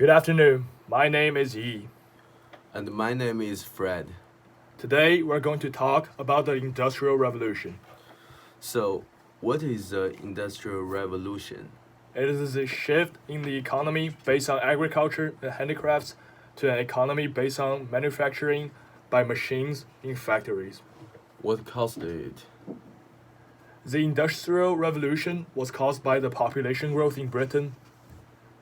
Good afternoon. My name is Yi. And my name is Fred. Today we're going to talk about the Industrial Revolution. So, what is the Industrial Revolution? It is a shift in the economy based on agriculture and handicrafts to an economy based on manufacturing by machines in factories. What caused it? The Industrial Revolution was caused by the population growth in Britain.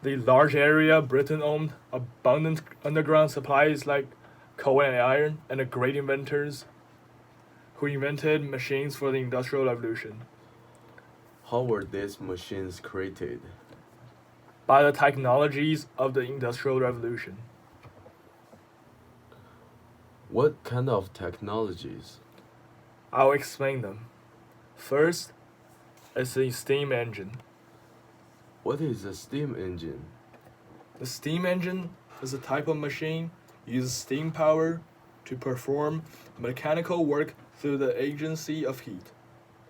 The large area Britain owned, abundant underground supplies like coal and iron, and the great inventors who invented machines for the Industrial Revolution. How were these machines created? By the technologies of the Industrial Revolution. What kind of technologies? I'll explain them. First, is the steam engine. What is a steam engine? The steam engine is a type of machine uses steam power to perform mechanical work through the agency of heat,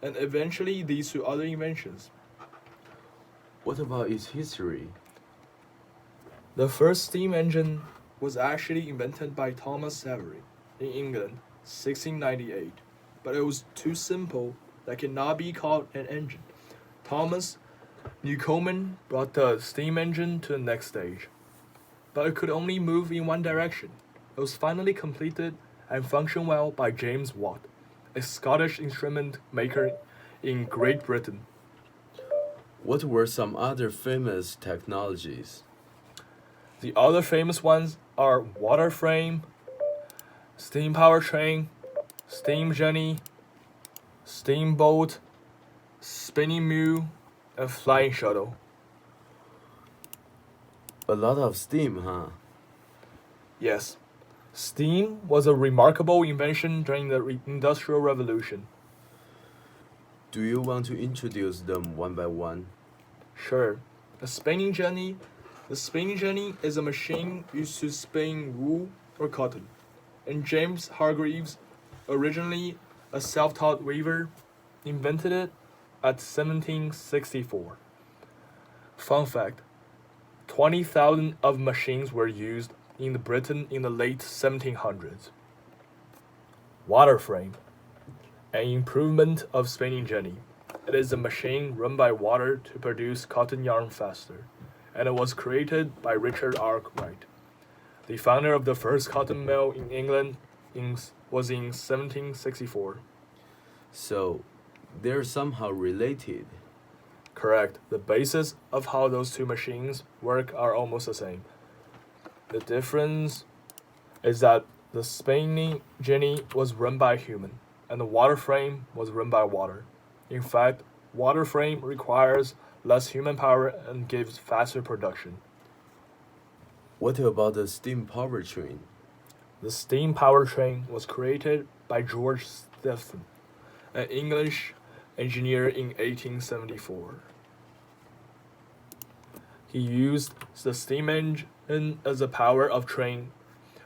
and eventually leads to other inventions. What about its history? The first steam engine was actually invented by Thomas Savery in England, 1698, but it was too simple that cannot be called an engine. Thomas Newcomen brought the steam engine to the next stage, but it could only move in one direction. It was finally completed and functioned well by James Watt, a Scottish instrument maker in Great Britain. What were some other famous technologies? The other famous ones are water frame, steam power train, steam jenny, steamboat, spinning mule, and flying shuttle. A lot of steam, huh? Yes, steam was a remarkable invention during the Industrial Revolution. Do you want to introduce them one by one? Sure, the spinning jenny. The spinning jenny is a machine used to spin wool or cotton, and James Hargreaves, originally a self-taught weaver, invented it at 1764. Fun fact, 20,000 of machines were used in Britain in the late 1700s. Water frame, an improvement of spinning jenny. It is a machine run by water to produce cotton yarn faster, and it was created by Richard Arkwright, the founder of the first cotton mill in England was in 1764. So, they're somehow related. Correct. The basis of how those two machines work are almost the same. The difference is that the spinning jenny was run by a human, and the water frame was run by water. In fact, water frame requires less human power and gives faster production. What about the steam power train? The steam power train was created by George Stephen, an English engineer in 1874. He used the steam engine as the power of train,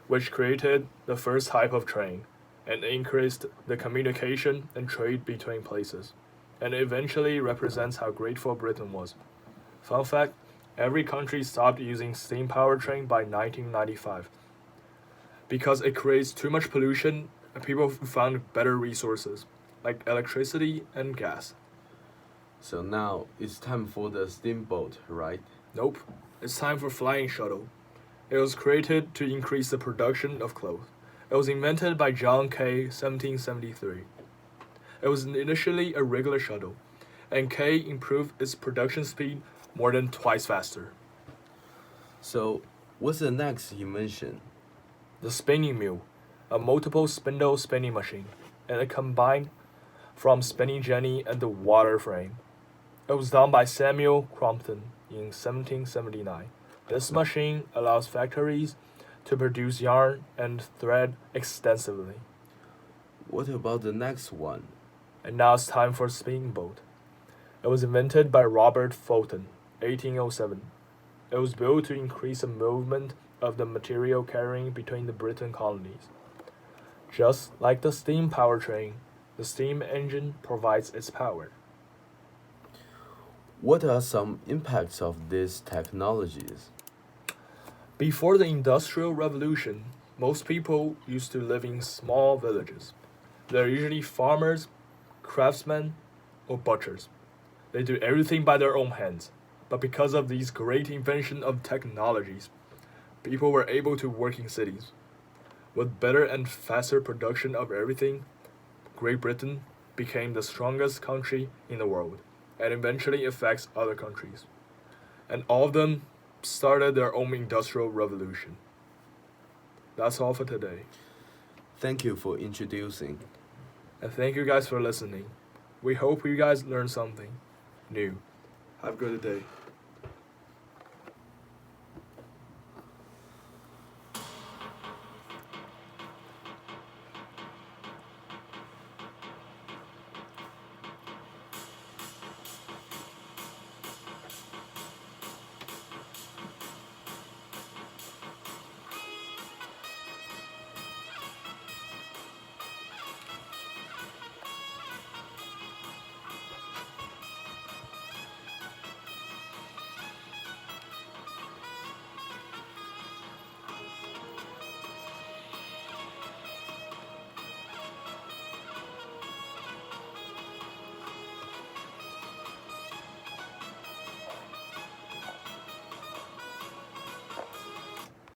which created the first type of train and increased the communication and trade between places, and eventually represents how grateful Britain was. Fun fact, every country stopped using steam power train by 1995 because it creates too much pollution and people found better resources like electricity and gas. So now it's time for the steamboat, right? Nope, it's time for flying shuttle. It was created to increase the production of clothes. It was invented by John Kay, 1773. It was initially a regular shuttle, and Kay improved its production speed more than twice faster. So, what's the next invention? The spinning mule, a multiple spindle spinning machine, and it combined from spinning jenny and the water frame. It was done by Samuel Crompton in 1779. This machine allows factories to produce yarn and thread extensively. What about the next one? And now it's time for spinning boat. It was invented by Robert Fulton, 1807. It was built to increase the movement of the material carrying between the Britain colonies. Just like the steam power train, the steam engine provides its power. What are some impacts of these technologies? Before the Industrial Revolution, most people used to live in small villages. They're usually farmers, craftsmen, or butchers. They do everything by their own hands. But because of these great invention of technologies, people were able to work in cities. With better and faster production of everything, Great Britain became the strongest country in the world and eventually affects other countries. And all of them started their own industrial revolution. That's all for today. Thank you for introducing. And thank you guys for listening. We hope you guys learned something new. Have a good day.